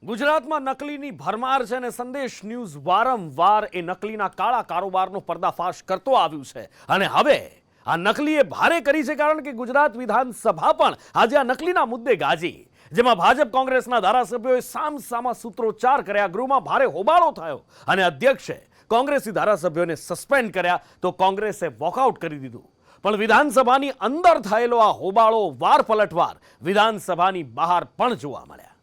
ગુજરાતમાં નકલીની ભરમાર છે અને સંદેશ ન્યૂઝ વારંવાર એ નકલીના કાળા કારોબારનો પર્દાફાશ કરતો આવ્યું છે અને હવે આ નકલીએ ભારે કરી છે કારણ કે ગુજરાત વિધાનસભા પણ આજે આ નકલીના મુદ્દે ગાજી, જેમાં ભાજપ કોંગ્રેસના ધારાસભ્યોએ સામસામા સૂત્રોચ્ચાર કર્યા, ગૃહમાં ભારે હોબાળો થયો અને અધ્યક્ષે કોંગ્રેસી ધારાસભ્યોને સસ્પેન્ડ કર્યા તો કોંગ્રેસે વોકઆઉટ કરી દીધું। પણ વિધાનસભાની અંદર થયેલો આ હોબાળો વાર પલટવાર વિધાનસભાની બહાર પણ જોવા મળ્યા।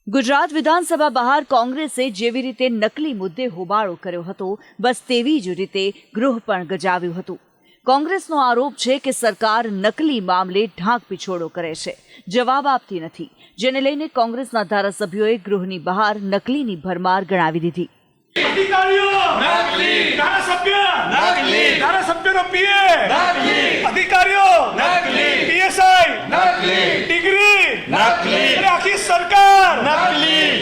ગુજરાત વિધાનસભા બહાર કોંગ્રેસે જેવી રીતે નકલી મુદ્દે હોબાળો કર્યો હતો, બસ તેવી જ રીતે ગૃહ પણ ગજાવ્યું હતું। કોંગ્રેસનો આરોપ છે કે સરકાર નકલી મામલે ઢાંક પીછોડો કરે છે, જવાબ આપતી નથી, જેને લઈને કોંગ્રેસના ધારાસભ્યોએ ગૃહની બહાર નકલીની ભરમાર ગણાવી દીધી।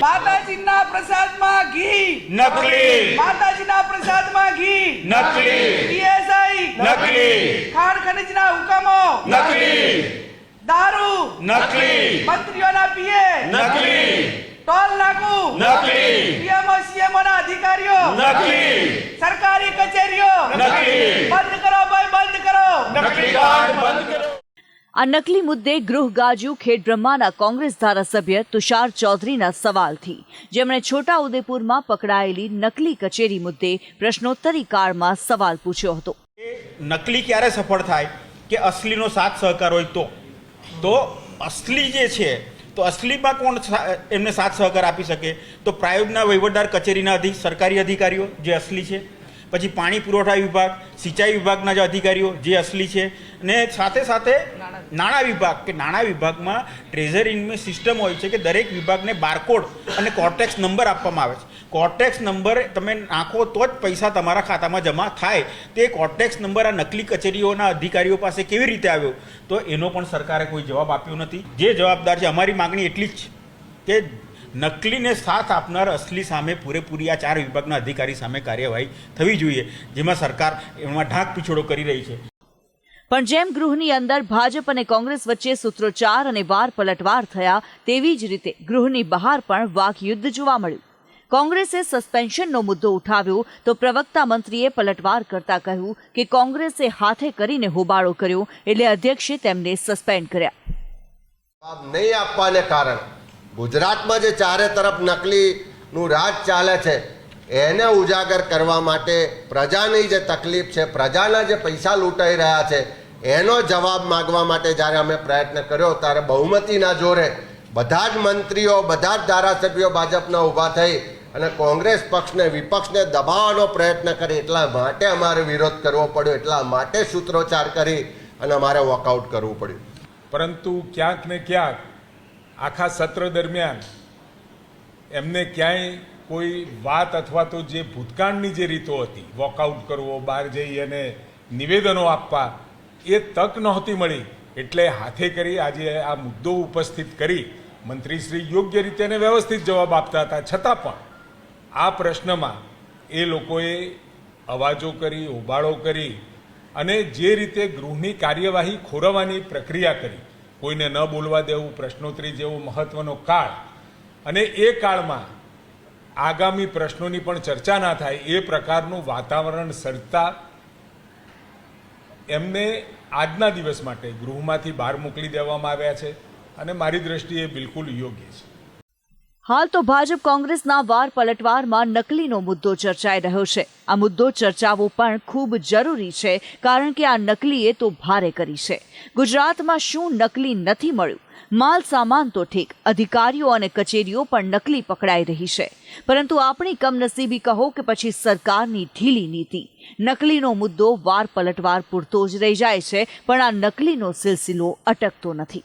માતાજીના પ્રસાદમાં ઘી નકલી, માતાજીના પ્રસાદમાં ઘી નકલી, પીએસઆઈ નકલી, ખાણ ખનીજના હુકમો નકલી, દારૂ નકલી, મંત્રીઓના પીએ નકલી, ટોલ નાકુ નકલી, પીએમઓ સીએમઓ ના અધિકારીઓ નકલી, સરકારી કચેરીઓ નકલી, બંધ કરો ભાઈ, બંધ કરો, નકલી કાર્ડ બંધ કરો। આ નકલી મુદ્દે ગૃહ ગાજ્યું ખેડબ્રહ્માના કોંગ્રેસ ધારાસભ્ય તુષાર ચૌધરીના સવાલથી, જેમણે છોટાઉદેપુરમાં પકડાયેલી નકલી કચેરી મુદ્દે પ્રશ્નોત્તરી કાળમાં સવાલ પૂછ્યો હતો। નકલી ક્યારે સફળ થાય કે અસલીનો સાથ સહકાર હોય તો અસલી જે છે તો અસલીમાં કોણ એમને સાથ સહકાર આપી શકે? તો પ્રાયોગના વહીવટદાર કચેરીના સરકારી અધિકારીઓ જે અસલી છે, પછી પાણી પુરવઠા વિભાગ, સિંચાઈ વિભાગના જે અધિકારીઓ જે અસલી છે, અને સાથે સાથે નાણાં વિભાગ કે નાણાં વિભાગમાં ટ્રેઝરીની સિસ્ટમ હોય છે કે દરેક વિભાગને બારકોડ અને કોર્ટેક્સ નંબર આપવામાં આવે છે। કોર્ટેક્સ નંબર તમે નાખો તો જ પૈસા તમારા ખાતામાં જમા થાય। તે કોર્ટેક્સ નંબર આ નકલી કચેરીઓના અધિકારીઓ પાસે કેવી રીતે આવ્યો? તો એનો પણ સરકારે કોઈ જવાબ આપ્યો નથી। જે જવાબદાર છે, અમારી માગણી એટલી જ કે નકલીને સાથ આપનાર અસલી સામે પૂરેપૂરી આ 4 વિભાગના અધિકારી સામે કાર્યવાહી થવી જોઈએ, જેમાં સરકાર એમાં ઢાંક પીછોડો કરી રહી છે। પણ જેમ ગૃહની અંદર ભાજપ અને કોંગ્રેસ વચ્ચે સૂત્રોચ્ચાર અને વાર પલટવાર થયા, તેવી જ રીતે ગૃહની બહાર પણ વાકયુદ્ધ જોવા મળ્યું। કોંગ્રેસે સસ્પેન્શનનો મુદ્દો ઉઠાવ્યો તો પ્રવક્તા મંત્રીએ પલટવાર કરતા કહ્યું કે કોંગ્રેસે હાથે કરીને હોબાળો કર્યો એટલે અધ્યક્ષે તેમને સસ્પેન્ડ કર્યા। નહીં આપવાને કારણે ગુજરાતમાં જે ચારે તરફ નકલીનું રાજ ચાલે છે એને ઉજાગર કરવા માટે પ્રજાની જે તકલીફ છે, પ્રજાના જે પૈસા લૂંટાઈ રહ્યા છે એનો જવાબ માંગવા માટે જ્યારે અમે પ્રયત્ન કર્યો ત્યારે બહુમતીના જોરે બધા જ મંત્રીઓ, બધા જ ધારાસભ્યો ભાજપના ઊભા થઈ અને કોંગ્રેસ પક્ષને, વિપક્ષને દબાવવાનો પ્રયત્ન કરી, એટલા માટે અમારે વિરોધ કરવો પડ્યો, એટલા માટે સૂત્રોચ્ચાર કરી અને અમારે વોકઆઉટ કરવું પડ્યું। પરંતુ ક્યાંક ને ક્યાંક આખા સત્ર દરમિયાન એમને ક્યાંય કોઈ વાત અથવા તો જે ભૂતકાળની જે રીતો હતી, વોકઆઉટ કરવો, બહાર જઈ અને નિવેદનો આપવા, એ તક નહોતી મળી, એટલે હાથે કરી આજે આ મુદ્દો ઉપસ્થિત કરી મંત્રીશ્રી યોગ્ય રીતે અને વ્યવસ્થિત જવાબ આપતા હતા, છતાં પણ આ પ્રશ્નમાં એ લોકોએ અવાજો કરી, હોબાળો કરી અને જે રીતે ગૃહની કાર્યવાહી ખોરવવાની પ્રક્રિયા કરી, કોઈને ન બોલવા દેવું, પ્રશ્નોત્તરી જેવો મહત્વનો કાળ, અને એ કાળમાં આગામી પ્રશ્નોની પણ ચર્ચા ના થાય એ પ્રકારનું વાતાવરણ સર્જતા એમને આજના દિવસ માટે ગૃહમાંથી બહાર મોકલી દેવામાં આવ્યા છે અને મારી દ્રષ્ટિએ બિલકુલ યોગ્ય છે। હાલ તો ભાજપ કોંગ્રેસના વાર પલટવારમાં નકલીનો મુદ્દો ચર્ચાઈ રહ્યો છે। આ મુદ્દો ચર્ચાવો પણ ખૂબ જરૂરી છે કારણ કે આ નકલીએ તો ભારે કરી છે। ગુજરાતમાં શું નકલી નથી મળ્યું? માલ સામાન તો ઠીક, અધિકારીઓ અને કચેરીઓ પણ નકલી પકડાઈ રહી છે, પરંતુ આપણી કમનસીબી કહો કે પછી સરકારની ઢીલી નીતિ। નકલીનો મુદ્દો વાર પલટવાર પૂરતો જ રહી જાય છે, પણ આ નકલીનો સિલસિલો અટકતો નથી।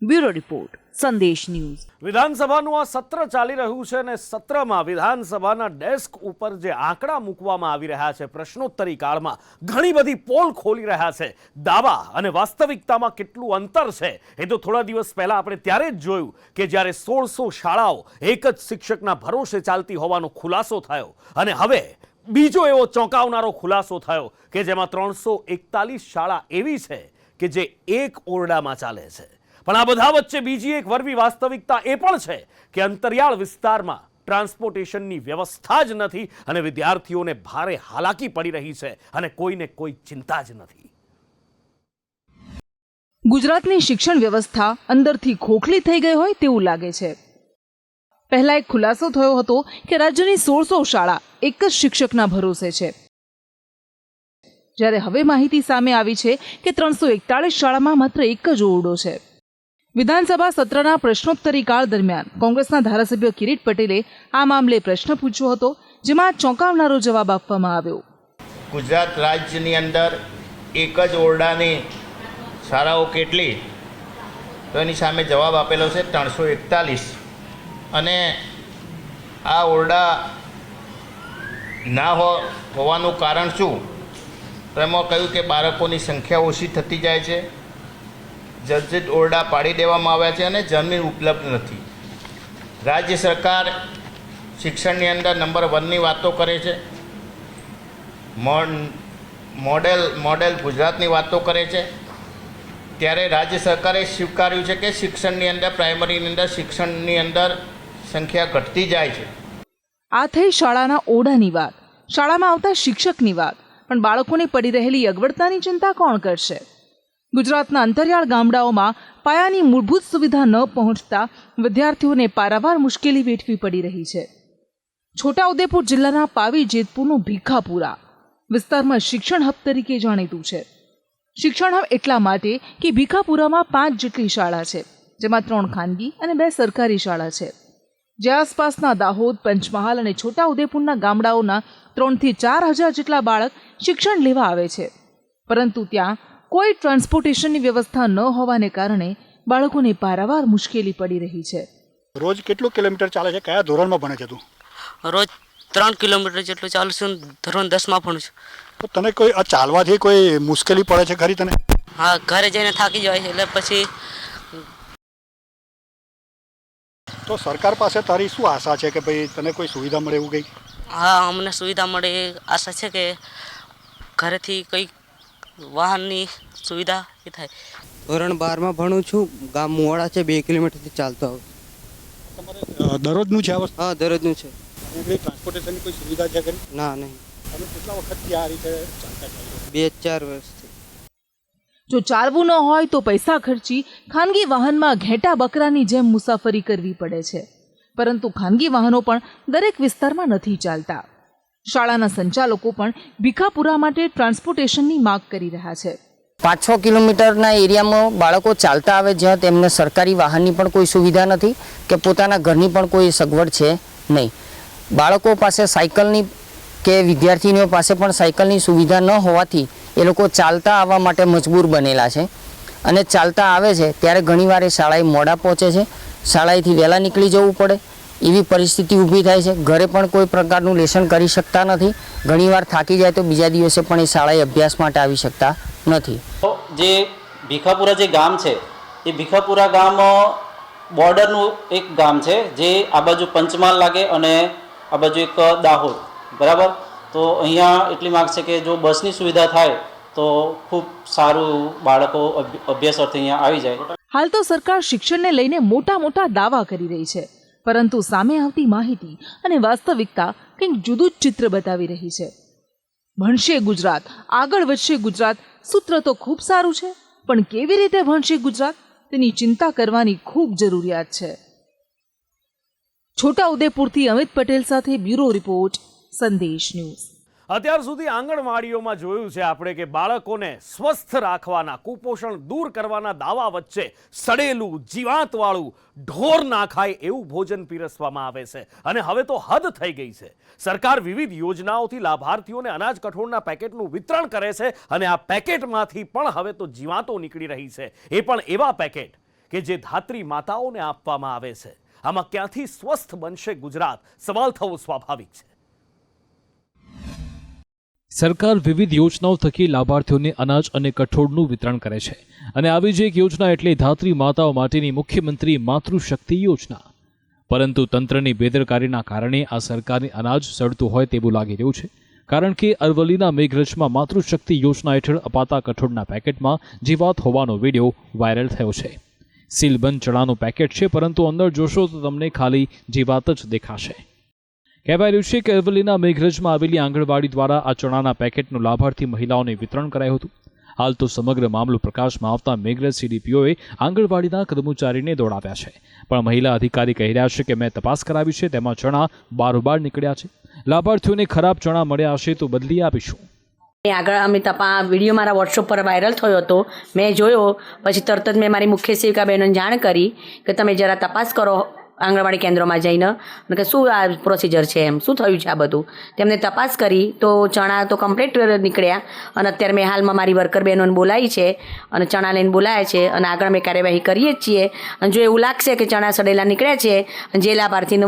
બ્યુરો રિપોર્ટ, સંદેશ ન્યૂઝ. વિધાનસભાનું આ સત્ર ચાલી રહ્યું છે અને સત્રમાં વિધાનસભાના ડેસ્ક ઉપર જે આંકડા મૂકવામાં આવી રહ્યા છે, પ્રશ્નોત્તરી કાળમાં ઘણી બધી પોલ ખોલી રહ્યા છે. દાવા અને વાસ્તવિકતામાં કેટલું અંતર છે એ તો થોડા દિવસ પહેલા આપણે ત્યારે જ જોયું કે જ્યારે 1600 શાળાઓ એક જ શિક્ષકના ભરોસે ચાલતી હોવાનો ખુલાસો થયો અને હવે બીજો એવો ચોંકાવનારો ખુલાસો થયો કે જેમાં 341 શાળા એવી છે કે જે એક ઓરડામાં ચાલે છે. પણ આ બધા વચ્ચે બીજી એક વરવી વાસ્તવિકતા એ પણ છે કે અંતરિયાળ વિસ્તારમાં ટ્રાન્સપોર્ટેશનની વ્યવસ્થા જ નથી અને વિદ્યાર્થીઓને ભારે હાલાકી પડી રહી છે અને કોઈને કોઈ ચિંતા જ નથી. ગુજરાતની શિક્ષણ વ્યવસ્થા અંદરથી ખોખલી થઈ ગઈ હોય તેવું લાગે છે. પહેલા એક ખુલાસો થયો હતો કે રાજ્યની 1600 શાળા એક જ શિક્ષકના ભરોસે છે, જ્યારે હવે માહિતી સામે આવી છે કે 341 શાળામાં માત્ર એક જ ઓરડો છે. વિધાનસભા સત્રના પ્રશ્નોત્તરીકાળ દરમિયાન કોંગ્રેસના ધારાસભ્ય કિરીટ પટેલે આ મામલે પ્રશ્ન પૂછ્યો હતો, જેમાં ચોંકાવનારો જવાબ આપવામાં આવ્યો. ગુજરાત રાજ્યની અંદર એક જ ઓરડાની શાળાઓ કેટલી, તો એની સામે જવાબ આપેલો છે 341. અને આ ઓરડા ના હોવાનું કારણ શું? તો એમાં કહ્યું કે બાળકોની સંખ્યા ઓછી થતી જાય છે, જર્જરિત ઓરડા પાડી દેવામાં આવ્યા છે અને જમીન ઉપલબ્ધ નથી. રાજ્ય સરકાર શિક્ષણની અંદર નંબર 1ની વાતો કરે છે, મોડેલ ગુજરાતની વાતો કરે છે, ત્યારે રાજ્ય સરકારે સ્વીકાર્યું છે કે શિક્ષણની અંદર પ્રાઇમરીની અંદર શિક્ષણની અંદર સંખ્યા ઘટતી જાય છે. આ થઈ શાળાના ઓરડાની વાત, શાળામાં આવતા શિક્ષકની વાત, પણ બાળકોને પડી રહેલી અગવડતાની ચિંતા કોણ કરશે? ગુજરાતના અંતરિયાળ ગામડાઓમાં પાયાની મૂળભૂત સુવિધા ન પહોંચતા વિદ્યાર્થીઓને પારાવાર મુશ્કેલી વેઠવી પડી રહી છે. છોટાઉદેપુર જિલ્લાના પાવી જેતપુરનું ભીખાપુરા વિસ્તારમાં શિક્ષણ હબ તરીકે જાણીતું છે. શિક્ષણ હબ એટલા માટે કે ભીખાપુરામાં 5 જેટલી શાળા છે, જેમાં 3 ખાનગી અને 2 સરકારી શાળા છે. જે આસપાસના દાહોદ, પંચમહાલ અને છોટાઉદેપુરના ગામડાઓના 3 થી 4 હજાર જેટલા બાળક શિક્ષણ લેવા આવે છે, પરંતુ ત્યાં કોઈ ટ્રાન્સપોર્ટેશનની વ્યવસ્થા ન હોવાને કારણે બાળકોને પારાવાર મુશ્કેલી પડી રહી છે. રોજ કેટલું કિલોમીટર ચાલે છે? કયા ધોરણમાં ભણે છે તું? રોજ 3 કિલોમીટર જેટલું ચાલું છું, ધોરણ 10માં ભણું છું. તો તને કોઈ આ ચાલવાથી કોઈ મુશ્કેલી પડે છે ખરી તને? હા, ઘરે જઈને થાકી જાય છે, એટલે પછી. તો સરકાર પાસે તારી શું આશા છે કે ભાઈ તને કોઈ સુવિધા મળે એવું કંઈ? હા, અમને સુવિધા મળે એ આશા છે કે ઘરેથી કંઈક વાહનની સુવિધા એ થાય. ધોરણ 12માં ભણું છું, ગામ મોવાડા છે, 2 કિલોમીટરથી ચાલતો આવું. તમારે દરરોજનું છે આ વસ્તુ? હા, દરરોજનું છે. ટ્રાન્સપોર્ટેશનની કોઈ સુવિધા છે ખરી? ના, નહીં. તમે કેટલા વખતથી આ રીતે ચાલતા ચાલો? 2-4 વર્ષથી. જો ચાલવું ન હોય તો પૈસા ખર્ચી ખાનગી વાહનમાં ઘેટા બકરાની જેમ મુસાફરી કરવી પડે છે, પરંતુ ખાનગી વાહનો પણ દરેક વિસ્તારમાં નથી ચાલતા. શાળાના સંચાલકો પણ ભીખાપુરા માટે ટ્રાન્સપોર્ટેશનની માંગ કરી રહ્યા છે. 5-6 કિલોમીટરના એરિયામાં બાળકો ચાલતા આવે, જ્યાં તેમને સરકારી વાહનની પણ કોઈ સુવિધા નથી કે પોતાના ઘરની પણ કોઈ સગવડ છે નહીં. બાળકો પાસે સાયકલની કે વિદ્યાર્થીનીઓ પાસે પણ સાયકલની સુવિધા ન હોવાથી એ લોકો ચાલતા આવવા માટે મજબૂર બનેલા છે અને ચાલતા આવે છે ત્યારે ઘણીવાર એ શાળાએ મોડા પહોંચે છે, શાળાએથી વહેલા નીકળી જવું પડે એવી પરિસ્થિતિ ઊભી થાય છે. ઘરે પણ કોઈ પ્રકારનું લેસન કરી શકતા નથી, ઘણીવાર થાકી જાય તો બીજા દિવસે પણ એ શાળાએ અભ્યાસ માટે આવી શકતા નથી. જે ભીખાપુરા જે ગામ છે એ ભીખાપુરા ગામ બોર્ડરનું એક ગામ છે, જે આ બાજુ પંચમહાલ લાગે અને આ બાજુ એક દાહોદ, બરાબર. તો અહીંયા એટલી માંગ છે કે જો બસની સુવિધા થાય તો ખૂબ સારું બાળકો અભ્યાસ અર્થે અહીંયા આવી જાય. હાલ તો સરકાર શિક્ષણને લઈને મોટા મોટા દાવા કરી રહી છે, પરંતુ સામે આવતી માહિતી અને વાસ્તવિકતા કંઈક જુદું જ ચિત્ર બતાવી રહી છે. ભણશે ગુજરાત, આગળ વધશે ગુજરાત સૂત્ર તો ખૂબ સારું છે, પણ કેવી રીતે ભણશે ગુજરાત તેની ચિંતા કરવાની ખૂબ જરૂરિયાત છે. છોટાઉદેપુરથી અમિત પટેલ સાથે બ્યુરો રિપોર્ટ, સંદેશ ન્યૂઝ. અત્યાર સુધી આંગણવાડીઓમાં જોયું છે આપણે કે બાળકોને સ્વસ્થ રાખવાના, કુપોષણ દૂર કરવાના દાવા વચ્ચે સડેલું, જીવાતવાળું, ઢોર ના ખાય એવું ભોજન પીરસવામાં આવે છે અને હવે તો હદ થઈ ગઈ છે. સરકાર વિવિધ યોજનાઓથી લાભાર્થીઓને અનાજ કઠોળના પેકેટનું વિતરણ કરે છે અને આ પેકેટમાંથી પણ હવે તો જીવાતો નીકળી રહી છે, એ પણ એવા પેકેટ કે જે ધાત્રી માતાઓને આપવામાં આવે છે, આમાં ક્યાંથી સ્વસ્થ બનશે ગુજરાત? સવાલ થવો સ્વાભાવિક છે. સરકાર વિવિધ યોજનાઓ થકી લાભાર્થીઓને અનાજ અને કઠોળનું વિતરણ કરે છે અને આવી જ એક યોજના એટલે ધાત્રી માતાઓ માટેની મુખ્યમંત્રી માતૃશક્તિ યોજના. પરંતુ તંત્રની બેદરકારીના કારણે આ સરકારી અનાજ સડતું હોય તેવું લાગી રહ્યું છે, કારણ કે અરવલ્લીના મેઘરજમાં માતૃશક્તિ યોજના હેઠળ અપાતા કઠોળના પેકેટમાં જીવાત હોવાનો વિડીયો વાયરલ થયો છે. સીલબંધ ચણાનું પેકેટ છે, પરંતુ અંદર જોશો તો તમને ખાલી જીવાત જ દેખાશે. કહેવાય રહ્યું છે કે અરવલ્લીના મેઘરજમાં આવેલી આંગણવાડી દ્વારા આ ચણાના પેકેટનું લાભાર્થી મહિલાઓને વિતરણ કરાયું હતું. હાલ તો સમગ્ર મામલો પ્રકાશમાં આવતા મેઘરજ સીડીપીઓએ આંગણવાડીના કર્મચારીને દોડાવ્યા છે, પણ મહિલા અધિકારી કહી રહ્યા છે કે મેં તપાસ કરાવી છે, તેમાં ચણા બારોબાર નીકળ્યા છે. લાભાર્થીઓને ખરાબ ચણા મળ્યા હશે તો બદલી આપીશું. આગળ અમે વિડીયો મારા વોટ્સઅપ પર વાયરલ થયો હતો, મેં જોયો, પછી તરત જ મેં મારી મુખ્ય સેવિકા બહેનોને જાણ કરી કે તમે જરા તપાસ કરો આંગણવાડી કેન્દ્રમાં જઈને, કે શું આ પ્રોસિજર છે, એમ શું થયું છે આ બધું. તેમને તપાસ કરી તો ચણા તો કમ્પ્લીટ નીકળ્યા અને અત્યારે મેં હાલમાં મારી વર્કર બહેનોને બોલાવી છે અને ચણા લઈને બોલાયા છે અને આગળ અમે કાર્યવાહી કરીએ જ છીએ. અને જો એવું લાગશે કે ચણા સડેલા નીકળ્યા છે અને જે લાભાર્થીને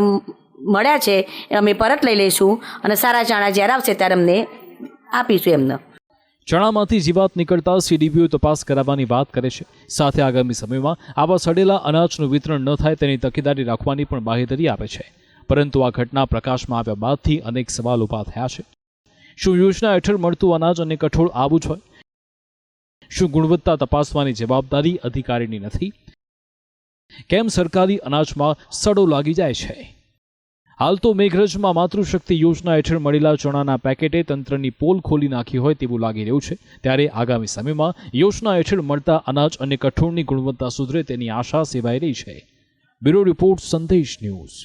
મળ્યા છે એ અમે પરત લઈ લઈશું અને સારા ચણા જ્યારે આવશે ત્યારે અમને આપીશું એમને. ચણામાંથી જીવાત નીકળતા સીડીપીઓ તપાસ કરાવવાની વાત કરે છે, સાથે આગામી સમયમાં આવા સડેલા અનાજનું વિતરણ ન થાય તેની તકેદારી રાખવાની પણ બાહેધરી આપે છે. પરંતુ આ ઘટના પ્રકાશમાં આવ્યા બાદથી અનેક સવાલ ઊભા થયા છે. શું યોજના હેઠળ મળતું અનાજ અને કઠોળ આવું જ હોય? શું ગુણવત્તા તપાસવાની જવાબદારી અધિકારીની નથી? કેમ સરકારી અનાજમાં સડો લાગી જાય છે? હાલ તો મેઘરજમાં માતૃશક્તિ યોજના હેઠળ મળેલા ચણાના પેકેટે તંત્રની પોલ ખોલી નાખી હોય તેવું લાગી રહ્યું છે. ત્યારે આગામી સમયમાં યોજના હેઠળ મળતા અનાજ અને કઠોળની ગુણવત્તા સુધરે તેની આશા સેવાઈ રહી છે. બ્યુરો રિપોર્ટ, સંદેશ ન્યૂઝ.